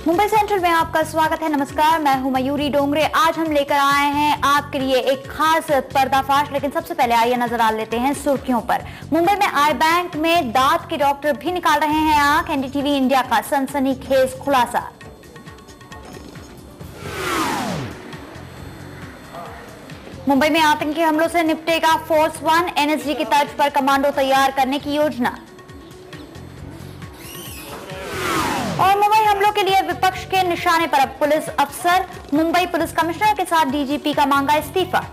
Mumbai central में आपका स्वागत है। नमस्कार, मैं हूं मयूरी डोंगरे। आज हम लेकर आए हैं आपके लिए एक खास पर्दाफाश, लेकिन सबसे पहले आइए नजर डाल लेते हैं सुर्खियों पर। मुंबई में आई बैंक में दांत के डॉक्टर भी निकाल रहे हैं आंख। एनडीटीवी इंडिया का सनसनीखेज खुलासा। मुंबई में आतंकी हमलों से निपटेगा फोर्स 1, एनएसजी की तर्ज पर कमांडो तैयार करने की योजना। और मुंबई हमलों के लिए विपक्ष के निशाने पर अब पुलिस अफसर। मुंबई पुलिस कमिश्नर के साथ डीजीपी का मांगा इस्तीफा।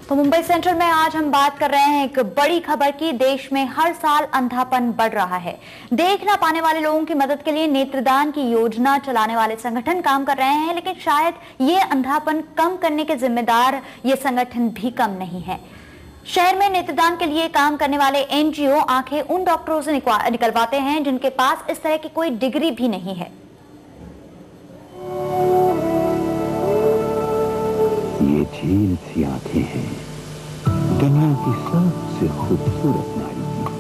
तो मुंबई सेंट्रल में आज हम बात कर रहे हैं एक बड़ी खबर की। देश में हर साल अंधापन बढ़ रहा है। देख ना पाने वाले लोगों की मदद के लिए नेत्रदान की योजना चलाने वाले संगठन काम कर रहे हैं, लेकिन शायद ये अंधापन कम करने के जिम्मेदार ये संगठन भी कम नहीं है। शहर में नेत्रदान के लिए काम करने वाले एनजीओ आंखें उन डॉक्टरों से निकलवाते हैं जिनके पास इस तरह की कोई डिग्री भी नहीं है। ये झील सी आंखें हैं दुनिया की सबसे खूबसूरत नारी की।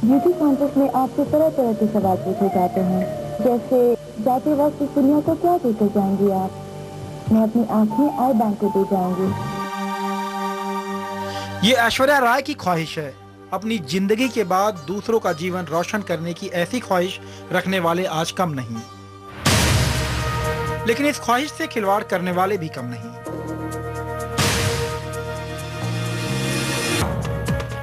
ब्यूटी कॉन्टेस्ट में आपसे तरह तरह के सवाल पूछे जाते हैं, जैसे जाते वक्त इस दुनिया को क्या देकर जाएंगी आप? मैं अपनी आंखें आई बैंक को दे जाऊंगी। ये ऐश्वर्या राय की ख्वाहिश है। अपनी जिंदगी के बाद दूसरों का जीवन रोशन करने की ऐसी ख्वाहिश रखने वाले आज कम नहीं, लेकिन इस ख्वाहिश से खिलवाड़ करने वाले भी कम नहीं।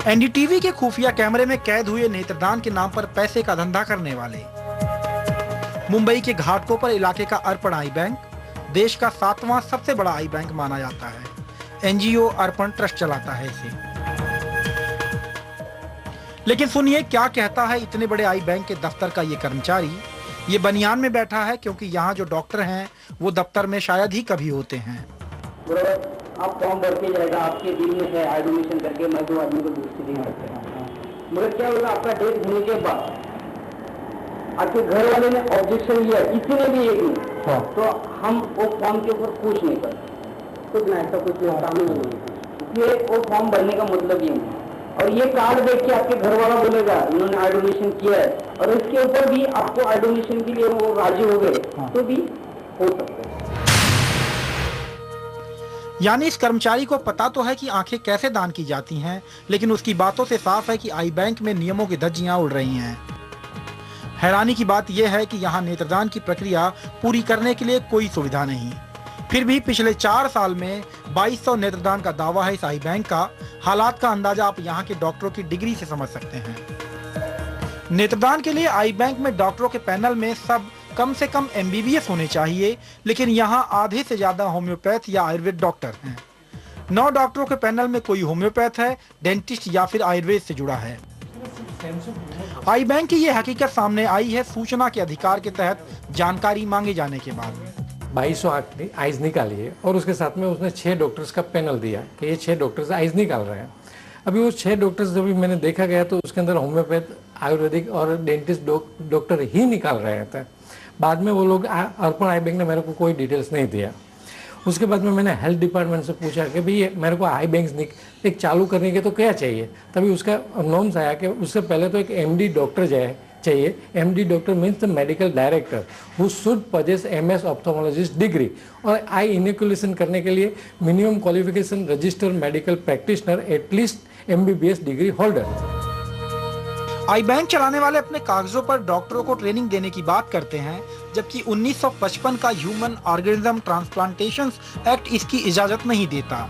एनडीटीवी के खुफिया कैमरे में कैद हुए नेत्रदान के नाम पर पैसे का धंधा करने वाले। मुंबई के घाटकोपर इलाके का अर्पण आई बैंक देश का 7वां सबसे बड़ा आई बैंक माना जाता है। एनजीओ अर्पण ट्रस्ट चलाता है इसे। लेकिन सुनिए क्या कहता है इतने बड़े आई बैंक के दफ्तर का ये कर्मचारी। ये बनियान में बैठा है क्योंकि यहाँ जो डॉक्टर हैं वो दफ्तर में शायद ही कभी होते हैं। आप फॉर्म भर के जाएगा, आपके बिल में है एडमिशन करके मैं 2 आदमी को दूसरी दिन करते हैं। मगर क्या होगा, आपका डेट होने के बाद आपके घर वाले ने ऑब्जेक्शन लिया, किसी ने भी एक नहीं, तो हम वो फॉर्म के ऊपर कुछ नहीं करते, कुछ ना ऐसा कुछ काम नहीं होगा। इसलिए वो फॉर्म भरने का मतलब ये है। और ये कार्ड देख के आपके घर वाला बोलेगा इन्होंने एडमिशन किया है, और इसके ऊपर भी आपको एडमिशन के लिए वो राजी हो गए तो भी हो सकता है। यानी इस कर्मचारी को पता तो है कि आंखें कैसे दान की जाती हैं, लेकिन उसकी बातों से साफ है कि आई बैंक में नियमों की धज्जियां उड़ रही हैं। हैरानी की बात यह है कि यहाँ नेत्रदान की प्रक्रिया पूरी करने के लिए कोई सुविधा नहीं। फिर भी पिछले 4 साल में 2200 नेत्रदान का दावा है इस आई बैंक का। हालात का अंदाजा आप यहाँ के डॉक्टरों की डिग्री से समझ सकते हैं। नेत्रदान के लिए आई बैंक में डॉक्टरों के पैनल में सब कम से कम MBBS होने चाहिए, लेकिन यहाँ आधे से ज्यादा होम्योपैथ या आयुर्वेद डॉक्टर हैं। 9 डॉक्टरों के पैनल में कोई होम्योपैथ है, डेंटिस्ट या फिर आयुर्वेद से जुड़ा है। आई बैंक की ये हकीकत सामने आई है सूचना के अधिकार के तहत जानकारी मांगे जाने के बाद। 2200 आइज निकाली है और उसके साथ में उसने 6 डॉक्टर्स का पैनल दिया कि ये 6 डॉक्टर्स आइज निकाल रहे हैं। अभी वो 6 डॉक्टर्स जब भी मैंने देखा गया तो उसके अंदर होम्योपैथ, आयुर्वेदिक और डेंटिस्ट डॉक्टर ही निकाल रहे थे। बाद में वो लोग अर्पण आई बैंक ने मेरे को कोई डिटेल्स नहीं दिया। उसके बाद में मैंने हेल्थ डिपार्टमेंट से पूछा कि भाई मेरे को आई बैंक एक चालू करने के तो क्या चाहिए। तभी उसका नॉर्म्स आया कि उससे पहले तो एक MD डॉक्टर चाहिए। MD doctor means the medical director who should possess MS ophthalmologist degree, और आई इनोकुलेशन करने के लिए minimum qualification registered medical practitioner at least MBBS degree holder. Eye bank चलाने वाले अपने कागजों पर डॉक्टरों को ट्रेनिंग देने की बात करते हैं, जबकि 1955 का ह्यूमन ऑर्गेनिज्म ट्रांसप्लांटेशन एक्ट इसकी इजाजत नहीं देता।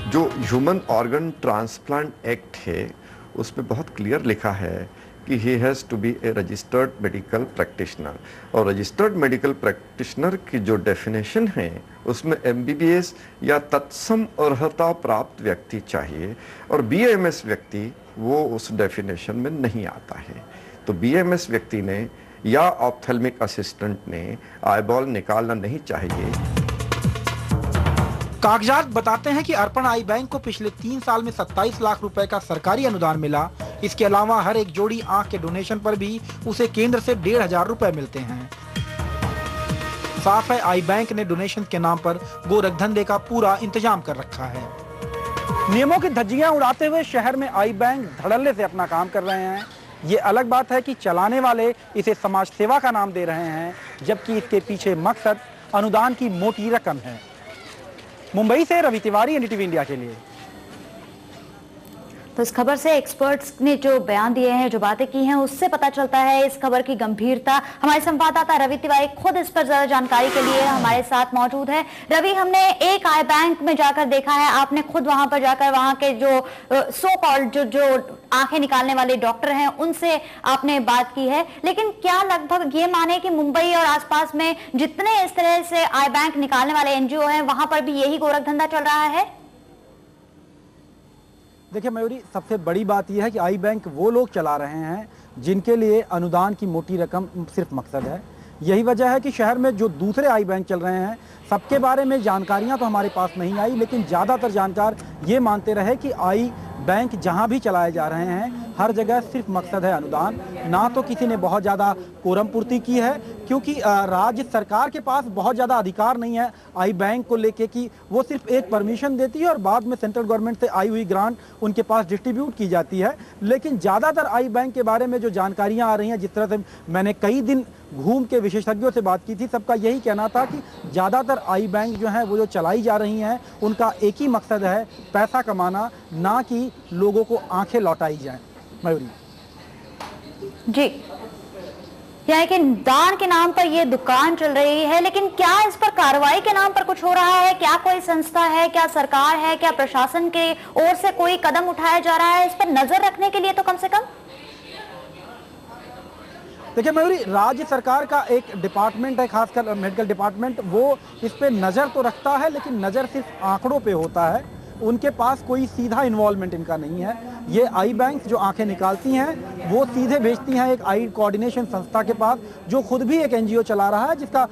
जो ह्यूमन ऑर्गन ट्रांसप्लांट एक्ट है उसमें बहुत क्लियर लिखा है कि he has to be a registered medical practitioner, और रजिस्टर्ड मेडिकल प्रैक्टिशनर की जो डेफिनेशन है उसमें MBBS या तत्सम अर्हता प्राप्त व्यक्ति चाहिए, और BAMS व्यक्ति वो उस डेफिनेशन में नहीं आता है। तो BAMS व्यक्ति ने या ऑप्थेल्मिक असिस्टेंट ने आईबॉल निकालना नहीं चाहिए। कागजात बताते हैं कि अर्पण आई बैंक को पिछले 3 साल में 27 लाख रुपए का सरकारी अनुदान मिला, इसके अलावा हर एक जोड़ी आंख के डोनेशन पर भी उसे केंद्र से 1,500 रुपए मिलते हैं। साफ है आई बैंक ने डोनेशन के नाम पर गोरख धंधे का पूरा इंतजाम कर रखा है। नियमों की धज्जियां उड़ाते हुए शहर में आई बैंक धड़ल्ले से अपना काम कर रहे हैं। ये अलग बात है कि चलाने वाले इसे समाज सेवा का नाम दे रहे हैं, जबकि इसके पीछे मकसद अनुदान की मोटी रकम है। मुंबई से रवि तिवारी, एनडीटीवी इंडिया के लिए। तो इस खबर से एक्सपर्ट्स ने जो बयान दिए हैं, जो बातें की हैं, उससे पता चलता है इस खबर की गंभीरता। हमारे संवाददाता रवि तिवारी खुद इस पर ज्यादा जानकारी के लिए हमारे साथ मौजूद है। रवि, हमने एक आई बैंक में जाकर देखा है, आपने खुद वहां पर जाकर वहां के जो सो कॉल्ड जो आंखें निकालने वाले डॉक्टर हैं उनसे आपने बात की है, लेकिन क्या लगभग ये माने कि मुंबई और आसपास में जितने इस तरह से आई बैंक निकालने वाले एनजीओ हैं वहां पर भी यही गोरख धंधा चल रहा है? देखिए मयूरी, सबसे बड़ी बात यह है कि आई बैंक वो लोग चला रहे हैं जिनके लिए अनुदान की मोटी रकम सिर्फ मकसद है। यही वजह है कि शहर में जो दूसरे आई बैंक चल रहे हैं सबके बारे में जानकारियां तो हमारे पास नहीं आई, लेकिन ज़्यादातर जानकार ये मानते रहे कि आई बैंक जहां भी चलाए जा रहे हैं हर जगह सिर्फ मकसद है अनुदान। ना तो किसी ने बहुत ज़्यादा कोरम पूर्ति की है, क्योंकि राज्य सरकार के पास बहुत ज़्यादा अधिकार नहीं है आई बैंक को लेके कि वो सिर्फ एक परमिशन देती है और बाद में सेंट्रल गवर्नमेंट से आई हुई ग्रांट उनके पास डिस्ट्रीब्यूट की जाती है। लेकिन ज़्यादातर आई बैंक के बारे में जो जानकारियाँ आ रही हैं, जिस तरह से मैंने कई दिन घूम के विशेषज्ञों से बात की थी, सबका यही कहना था कि ज़्यादातर आई बैंक जो हैं वो जो चलाई जा रही हैं उनका एक ही मकसद है पैसा कमाना, ना कि लोगों को आंखें लौटाई जाएं। मयूरी जी, यानी कि दान के नाम पर ये दुकान चल रही है, लेकिन क्या इस पर कार्रवाई के नाम पर कुछ हो रहा है? क्या कोई संस्था है, क्या सरकार है, क्या प्रशासन के ओर से कोई कदम उठाया जा रहा है इस पर नजर रखने के लिए? तो कम से कम देखिए मयूरी, राज्य सरकार का एक डिपार्टमेंट है, खासकर मेडिकल डिपार्टमेंट, वो इस पे नज़र तो रखता है, लेकिन नज़र सिर्फ आंकड़ों पे होता है। उनके पास कोई सीधा इन्वॉल्वमेंट इनका नहीं है। ये आई बैंक जो आंखें निकालती हैं वो सीधे भेजती हैं एक आई कोऑर्डिनेशन संस्था के पास, जो खुद भी एक एनजीओ चला रहा है, जिसका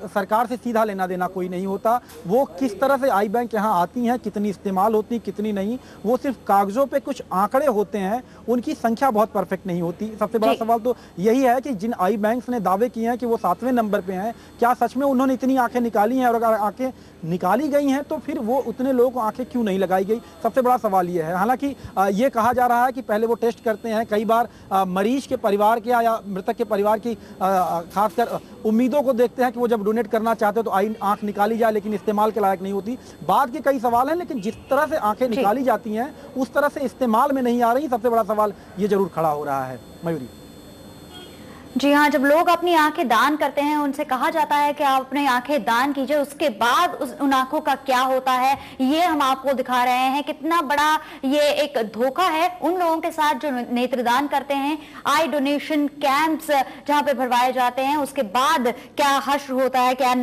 सरकार से सीधा लेना देना कोई नहीं होता। वो किस तरह से आई बैंक यहाँ आती हैं, कितनी इस्तेमाल होती, कितनी नहीं, वो सिर्फ कागजों पे कुछ आंकड़े होते हैं, उनकी संख्या बहुत परफेक्ट नहीं होती। सबसे बड़ा सवाल तो यही है कि जिन आई बैंक्स ने दावे किए हैं कि वो 7वें नंबर पे हैं, क्या सच में उन्होंने इतनी आंखें निकाली हैं? और अगर आंखें निकाली गई हैं तो फिर वो उतने लोगों को आंखें क्यों नहीं लगाई गई? सबसे बड़ा सवाल ये है। हालांकि ये कहा जा रहा है कि पहले वो टेस्ट करते हैं, कई बार मरीज के परिवार के या मृतक के परिवार की खासकर उम्मीदों को देखते हैं कि वो जब डोनेट करना चाहते हैं तो आंख निकाली जाए, लेकिन इस्तेमाल के लायक नहीं होती। बाद के कई सवाल हैं, लेकिन जिस तरह से आंखें निकाली जाती हैं उस तरह से इस्तेमाल में नहीं आ रही। सबसे बड़ा सवाल ये जरूर खड़ा हो रहा है मयूरी। जी हाँ, जब लोग अपनी आंखें दान करते हैं उनसे कहा जाता है कि आप अपनी आंखें दान कीजिए, उसके बाद उन आंखों का क्या होता है ये हम आपको दिखा रहे हैं। कितना बड़ा ये एक धोखा है उन लोगों के साथ जो नेत्रदान करते हैं। आई डोनेशन कैंप्स जहां पे भरवाए जाते हैं, उसके बाद क्या हश्र होता है, क्या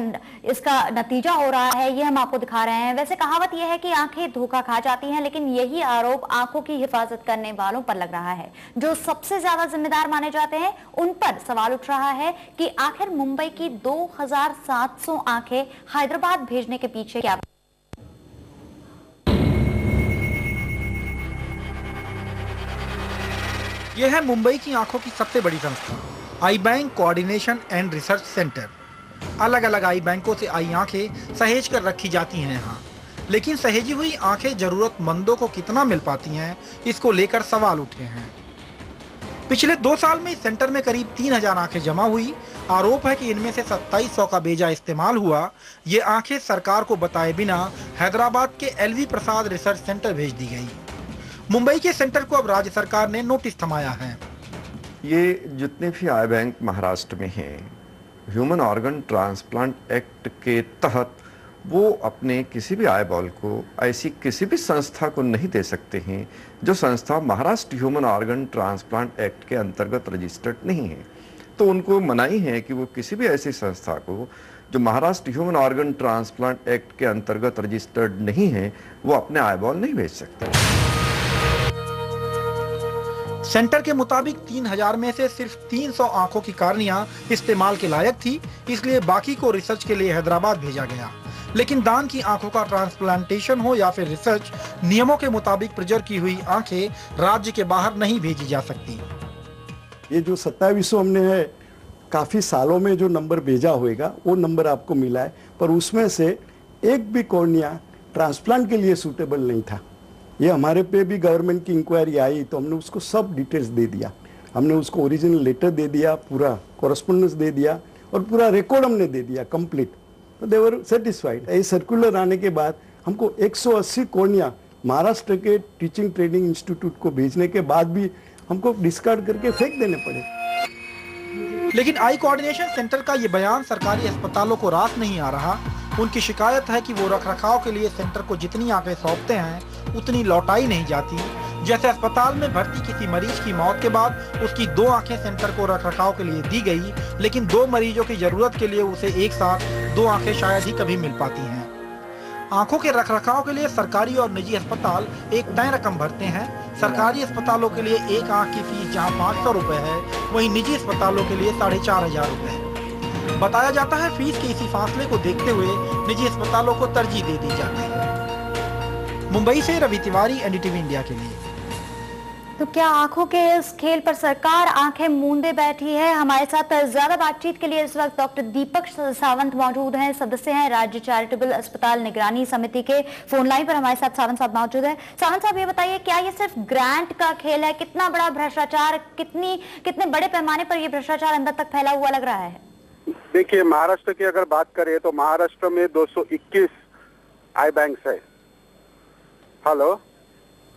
इसका नतीजा हो रहा है, ये हम आपको दिखा रहे हैं। वैसे कहावत यह है कि आंखें धोखा खा जाती हैं, लेकिन यही आरोप आंखों की हिफाजत करने वालों पर लग रहा है। जो सबसे ज्यादा जिम्मेदार माने जाते हैं उन पर सवाल उठ रहा है कि आखिर मुंबई की 2700 आंखें हैदराबाद भेजने के पीछे क्या? यह है मुंबई की आंखों की सबसे बड़ी संस्था, eye bank coordination and research centre. अलग अलग आई बैंकों से आई आंखें सहेज कर रखी जाती हैं यहाँ, लेकिन सहेजी हुई आंखें जरूरतमंदों को कितना मिल पाती हैं, इसको लेकर सवाल उठे हैं। पिछले 2 साल में इस सेंटर में करीब 3000 आंखें जमा हुई। आरोप है कि इनमें से 2700 का बेजा इस्तेमाल हुआ। ये आंखें सरकार को बताए बिना हैदराबाद के एलवी प्रसाद रिसर्च सेंटर भेज दी गई। मुंबई के सेंटर को अब राज्य सरकार ने नोटिस थमाया है। ये जितने भी आई बैंक महाराष्ट्र में हैं, ह्यूमन ऑर्गन ट्रांसप्लांट एक्ट के तहत वो अपने किसी भी आई बॉल को ऐसी किसी भी संस्था को नहीं दे सकते हैं जो संस्था Maharashtra human organ transplant act के अंतर्गत रजिस्टर्ड नहीं है। तो उनको मनाही है कि वो किसी भी ऐसी संस्था को जो Maharashtra human organ transplant act के अंतर्गत रजिस्टर्ड नहीं है, वो अपने आई बॉल नहीं भेज सकते। सेंटर के मुताबिक 3000 में से सिर्फ 300 आंखों की कार्निया इस्तेमाल के लायक थी, इसलिए बाकी को रिसर्च के लिए हैदराबाद भेजा गया। लेकिन दान की आंखों का ट्रांसप्लांटेशन हो या फिर रिसर्च, नियमों के मुताबिक प्रिजर्व की हुई आंखें राज्य के बाहर नहीं भेजी जा सकती। ये जो 2700 हमने है काफी सालों में जो नंबर भेजा होगा वो नंबर आपको मिला है, पर उसमें से एक भी कॉर्निया ट्रांसप्लांट के लिए सूटेबल नहीं था। ये हमारे पे भी गवर्नमेंट की इंक्वायरी आई तो हमने उसको सब डिटेल्स दे दिया, हमने उसको ओरिजिनल लेटर दे दिया, पूरा कॉरेस्पॉन्डेंस दे दिया और पूरा रिकॉर्ड हमने दे दिया कंप्लीट। तो दे वर सेटिस्फाइड। ये सर्कुलर आने के बाद हमको 180 कॉर्निया महाराष्ट्र के टीचिंग ट्रेनिंग इंस्टीट्यूट को भेजने के बाद भी हमको डिस्कार्ड करके फेंक देने पड़े। लेकिन आई कोऑर्डिनेशन सेंटर का ये बयान सरकारी अस्पतालों को रास नहीं आ रहा। उनकी शिकायत है कि वो रखरखाव के लिए सेंटर को जितनी आंखें सौंपते हैं उतनी लौटाई नहीं जाती। जैसे अस्पताल में भर्ती किसी मरीज की मौत के बाद उसकी 2 आंखें सेंटर को रखरखाव के लिए दी गई, लेकिन 2 मरीजों की जरूरत के लिए उसे एक साथ 2 आंखें शायद ही कभी मिल पाती हैं। आंखों के रखरखाव के लिए सरकारी और निजी अस्पताल एक तय रकम भरते हैं। सरकारी अस्पतालों के लिए एक आंख की फीस जहां 500 रुपए है, वहीं निजी अस्पतालों के लिए 4500 रुपए है। बताया जाता है फीस के इसी फासले को देखते हुए निजी अस्पतालों को तरजीह दे दी जाती है। मुंबई से रवि तिवारी, एनडीटीवी इंडिया के लिए। तो क्या आंखों के इस खेल पर सरकार आंखें मूंदे बैठी है? हमारे साथ ज्यादा बातचीत के लिए इस वक्त डॉक्टर दीपक सावंत मौजूद हैं, सदस्य हैं राज्य चैरिटेबल अस्पताल निगरानी समिति के। फोन लाइन पर हमारे साथ सावंत साहब मौजूद है। सावंत साहब, ये बताइए, क्या ये सिर्फ ग्रांट का खेल है? कितना बड़ा भ्रष्टाचार, कितने बड़े पैमाने पर ये भ्रष्टाचार अंदर तक फैला हुआ लग रहा है? देखिए, महाराष्ट्र की अगर बात करें तो महाराष्ट्र में 221 आई बैंक्स है। हेलो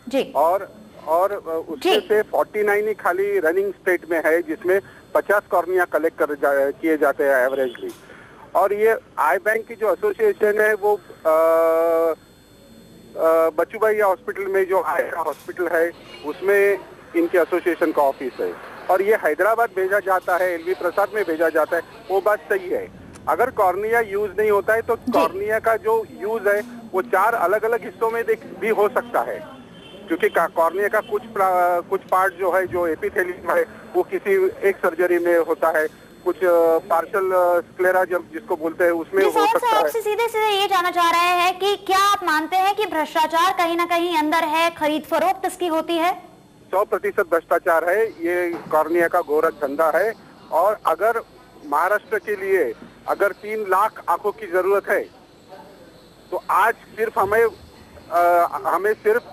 जी। और उसमें से 49 ही खाली रनिंग स्टेट में है, जिसमें 50 कॉर्निया कलेक्ट किए जाते हैं एवरेजली। और ये आई बैंक की जो एसोसिएशन है वो बचूभाई हॉस्पिटल में जो आई हॉस्पिटल है उसमें इनके एसोसिएशन का ऑफिस है। और ये हैदराबाद भेजा जाता है, एलवी प्रसाद में भेजा जाता है। वो बात सही है, अगर कॉर्निया यूज नहीं होता है तो कॉर्निया का जो यूज है वो 4 अलग अलग हिस्सों में भी हो सकता है, क्योंकि कॉर्निया का कुछ पार्ट जो है, जो एपिथेलियम है, वो किसी एक सर्जरी में होता है, कुछ पार्शल स्क्लेरा जिसको बोलते हैं उसमें हो सकता है। आपसे सीधे ये जानना चाह रहे हैं कि क्या आप मानते हैं कि भ्रष्टाचार कहीं ना कहीं अंदर है, खरीद फरोख्त इसकी होती है? 100% भ्रष्टाचार है, ये कॉर्निया का गोरख धंधा है। और अगर महाराष्ट्र के लिए अगर 3 लाख आंखों की जरूरत है तो आज सिर्फ हमें सिर्फ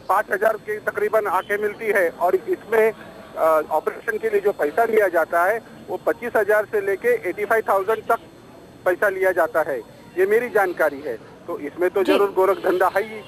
5000 की तकरीबन आंखें मिलती है। और इसमें ऑपरेशन के लिए जो पैसा लिया जाता है वो 25,000 से लेके 85,000 तक पैसा लिया जाता है, ये मेरी जानकारी है। तो इसमें तो जरूर गोरख धंधा है ही।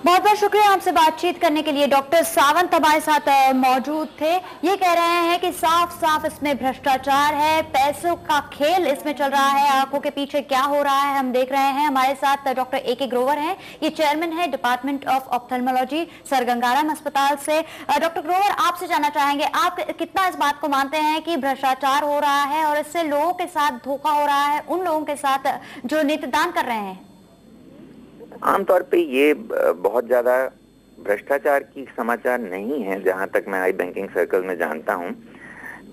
बहुत बहुत शुक्रिया आपसे बातचीत करने के लिए। डॉक्टर सावंत हमारे साथ मौजूद थे। ये कह रहे हैं कि साफ साफ इसमें भ्रष्टाचार है, पैसों का खेल इसमें चल रहा है। आंखों के पीछे क्या हो रहा है हम देख रहे हैं। हमारे साथ डॉक्टर ए.के. ग्रोवर हैं, ये चेयरमैन है department of ophthalmology sir Gangaram अस्पताल से। डॉक्टर ग्रोवर, आपसे जानना चाहेंगे, आप कितना इस बात को मानते हैं कि भ्रष्टाचार हो रहा है और इससे लोगों के साथ धोखा हो रहा है, उन लोगों के साथ जो नेत्रदान कर रहे हैं? आमतौर पे ये बहुत ज्यादा भ्रष्टाचार की समाचार नहीं है, जहां तक मैं आई बैंकिंग सर्कल में जानता हूं,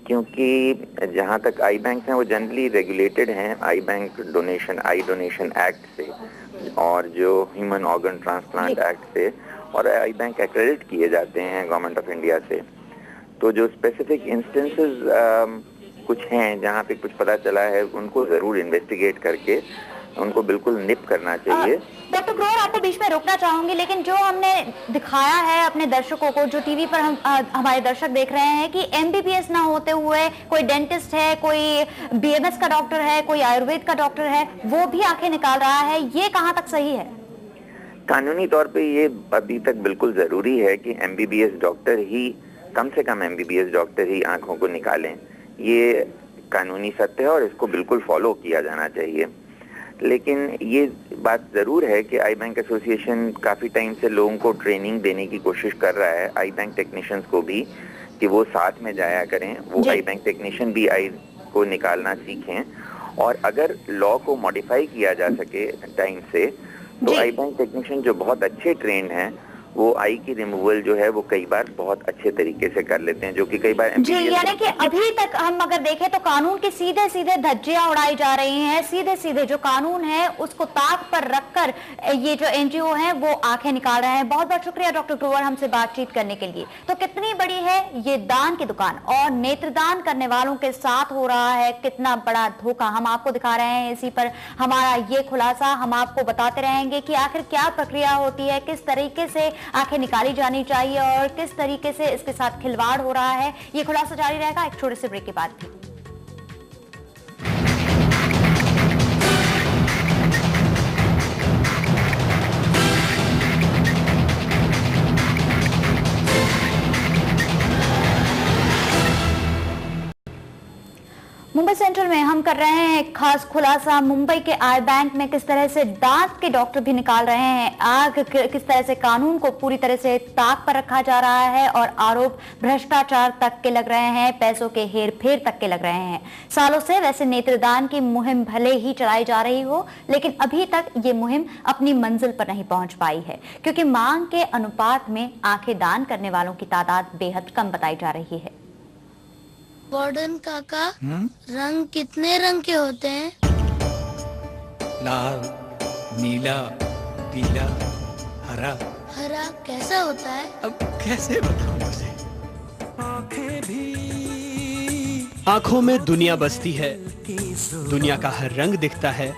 क्योंकि जहां तक आई बैंक हैं वो जनरली रेगुलेटेड हैं आई डोनेशन एक्ट से और जो ह्यूमन ऑर्गन ट्रांसप्लांट एक्ट से, और आई बैंक एक्रेडिट किए जाते हैं गवर्नमेंट ऑफ इंडिया से। तो जो स्पेसिफिक इंस्टेंसेस कुछ हैं जहाँ पे कुछ पता चला है, उनको जरूर इन्वेस्टिगेट करके उनको बिल्कुल निप करना चाहिए। डॉक्टर ग्रोवर, आपको बीच में रोकना चाहूंगी, लेकिन जो हमने दिखाया है अपने दर्शकों को, जो टीवी पर हमारे दर्शक देख रहे हैं, कि एमबीबीएस ना होते हुए कोई डेंटिस्ट है, कोई बीएमएस का डॉक्टर है, कोई आयुर्वेद का डॉक्टर है, वो भी आंखें निकाल रहा है, ये कहाँ तक सही है? कानूनी तौर पे ये अभी तक बिल्कुल जरूरी है कि एमबीबीएस डॉक्टर ही, कम से कम एमबीबीएस डॉक्टर ही आंखों को निकालें। ये कानूनी सत्य है और इसको बिल्कुल फॉलो किया जाना चाहिए। लेकिन ये बात जरूर है कि आई बैंक एसोसिएशन काफी टाइम से लोगों को ट्रेनिंग देने की कोशिश कर रहा है, आई बैंक टेक्नीशियंस को भी, कि वो साथ में जाया करें, वो आई बैंक टेक्नीशियन भी आई को निकालना सीखें। और अगर लॉ को मॉडिफाई किया जा सके टाइम से, तो आई बैंक टेक्नीशियन जो बहुत अच्छे ट्रेंड हैं वो आई की रिमूवल जो है वो कई बार बहुत अच्छे तरीके से कर लेते हैं, जो कि कई बार जी, यानी कि अभी तक हम अगर देखें तो कानून की सीधे सीधे धज्जियां उड़ाई जा रही हैं, सीधे सीधे जो कानून है उसको ताक पर रखकर ये जो एनजीओ हैं वो आंखें निकाल रहे हैं। बहुत बहुत शुक्रिया डॉक्टर ग्रोवर हमसे बातचीत करने के लिए। तो कितनी बड़ी है ये दान की दुकान और नेत्रदान करने वालों के साथ हो रहा है कितना बड़ा धोखा, हम आपको दिखा रहे हैं। इसी पर हमारा ये खुलासा, हम आपको बताते रहेंगे कि आखिर क्या प्रक्रिया होती है, किस तरीके से आंखें निकाली जानी चाहिए और किस तरीके से इसके साथ खिलवाड़ हो रहा है। ये खुलासा जारी रहेगा एक छोटे से ब्रेक के बाद भी। मुंबई सेंट्रल में हम कर रहे हैं एक खास खुलासा। मुंबई के आई बैंक में किस तरह से दांत के डॉक्टर भी निकाल रहे हैं आग, किस तरह से कानून को पूरी तरह से ताक पर रखा जा रहा है और आरोप भ्रष्टाचार तक के लग रहे हैं, पैसों के हेर फेर तक के लग रहे हैं। सालों से वैसे नेत्रदान की मुहिम भले ही चलाई जा रही हो, लेकिन अभी तक ये मुहिम अपनी मंजिल पर नहीं पहुंच पाई है, क्योंकि मांग के अनुपात में आंखें दान करने वालों की तादाद बेहद कम बताई जा रही है। वार्डन काका, रंग कितने रंग के होते हैं? लाल, नीला, पीला, हरा। हरा कैसा होता है? अब कैसे बताऊं तुझे? आंखों में दुनिया बसती है, दुनिया का हर रंग दिखता है,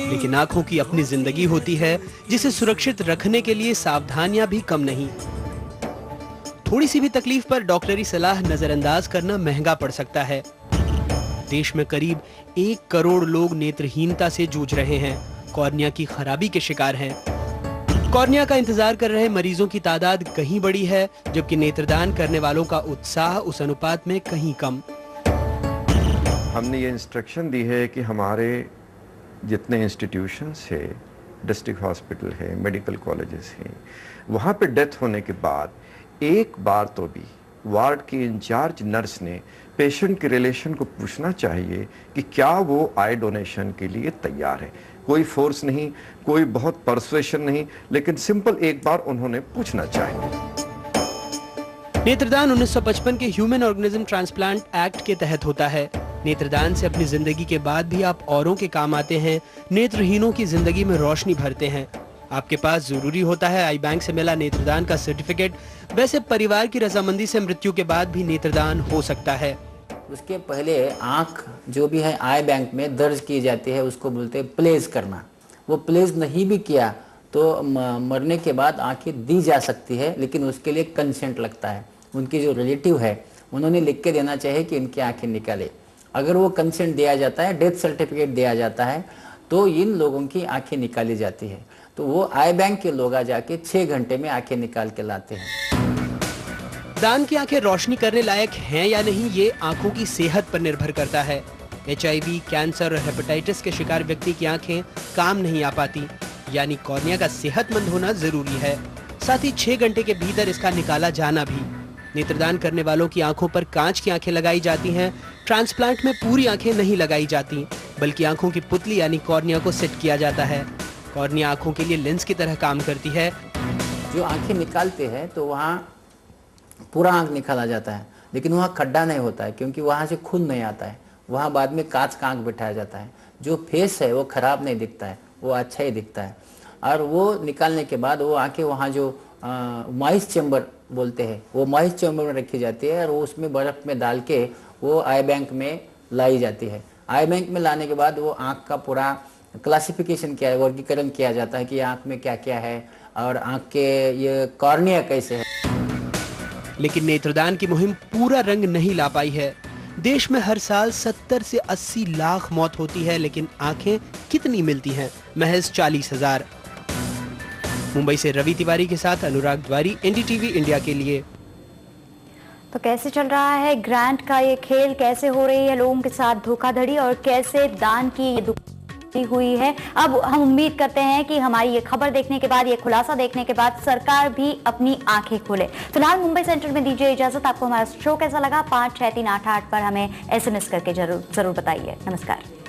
लेकिन आंखों की अपनी जिंदगी होती है जिसे सुरक्षित रखने के लिए सावधानियां भी कम नहीं। थोड़ी सी भी तकलीफ पर डॉक्टरी सलाह नजरअंदाज करना महंगा पड़ सकता है। देश में करीब 1 करोड़ लोग नेत्रहीनता से जूझ रहे हैं, कॉर्निया की खराबी के शिकार हैं। कॉर्निया का इंतजार कर रहे मरीजों की तादाद कहीं बड़ी है, जबकि नेत्रदान करने वालों का उत्साह उस अनुपात में कहीं कम। हमने ये इंस्ट्रक्शन दी है कि हमारे जितने इंस्टीट्यूशंस है, डिस्ट्रिक्ट हॉस्पिटल है, मेडिकल कॉलेजेस हैं, वहाँ पे डेथ होने के बाद एक बार तो भी वार्ड की इंचार्ज नर्स ने पेशेंट के रिलेशन को पूछना चाहिए कि क्या वो आई डोनेशन के लिए तैयार है। कोई फोर्स नहीं, कोई बहुत परसुएशन नहीं, लेकिन सिंपल एक बार उन्होंने पूछना चाहिए। नेत्रदान 1955 के ह्यूमन ऑर्गेनिज्म ट्रांसप्लांट एक्ट के तहत होता है। नेत्रदान से अपनी जिंदगी के बाद भी आप औरों के काम आते हैं, नेत्रहीनों की जिंदगी में रोशनी भरते हैं। आपके पास जरूरी होता है आई बैंक से मिला नेत्रदान का सर्टिफिकेट। वैसे परिवार की रजामंदी से मृत्यु के बाद भी नेत्रदान हो सकता है। उसके पहले आंख जो भी है आई बैंक में दर्ज की जाती है, उसको बोलते हैं प्लेस करना। वो प्लेस नहीं भी किया तो मरने के बाद आंखें दी जा सकती है, लेकिन उसके लिए कंसेंट लगता है। उनकी जो रिलेटिव है उन्होंने लिख के देना चाहिए कि इनकी आंखें निकाले। अगर वो कंसेंट दिया जाता है, डेथ सर्टिफिकेट दिया जाता है, तो इन लोगों की आंखें निकाली जाती है। तो वो आई बैंक के लोग आ जाके 6 घंटे में आंखें निकाल के लाते हैं। दान की आंखें रोशनी करने लायक हैं या नहीं, ये आंखों की सेहत पर निर्भर करता है। HIV, कैंसर और हेपेटाइटिस के शिकार व्यक्ति की आंखें काम नहीं आ पाती, यानी कॉर्निया का सेहतमंद होना जरूरी है। साथ ही 6 घंटे के भीतर इसका निकाला जाना भी। नेत्रदान करने वालों की आंखों पर कांच की आंखें लगाई जाती हैं। ट्रांसप्लांट में पूरी आंखें नहीं लगाई जाती, बल्कि आंखों की पुतली यानी कॉर्निया को सेट किया जाता है। कॉर्निया आंखों के लिए लेंस की तरह काम करती है। जो आंखें निकालते हैं तो वहाँ पूरा आंख निकाला जाता है, लेकिन वहाँ खड्डा नहीं होता है, क्योंकि वहाँ से खून नहीं आता है। वहाँ बाद में कांच का आंख बिठाया जाता है। जो फेस है वो खराब नहीं दिखता है, वो अच्छा ही दिखता है। और वो निकालने के बाद वो आंखें वहाँ जो मॉइस्ट चैम्बर बोलते हैं, वो मॉइस्ट चैम्बर में रखी जाती है और वो उसमें बर्फ में डाल के वो आई बैंक में लाई जाती है। आई बैंक में लाने के बाद वो आंख का पूरा क्लासिफिकेशन किया, वर्गीकरण किया जाता है कि आंख में क्या क्या है और आंख के ये कॉर्निया कैसे है। लेकिन नेत्रदान की मुहिम पूरा रंग नहीं ला पाई है। देश में हर साल 70 से 80 लाख मौत होती है, लेकिन आंखें कितनी मिलती हैं? महज 40,000। मुंबई से रवि तिवारी के साथ अनुराग द्वारी, NDTV इंडिया के लिए। तो कैसे चल रहा है ग्रांट का ये खेल, कैसे हो रही है लोगों के साथ धोखाधड़ी और कैसे दान की हुई है। अब हम उम्मीद करते हैं कि हमारी ये खबर देखने के बाद, ये खुलासा देखने के बाद सरकार भी अपनी आंखें खोले। फिलहाल मुंबई सेंट्रल में दीजिए इजाजत। आपको हमारा शो कैसा लगा 563888 पर हमें SMS करके जरूर बताइए। नमस्कार।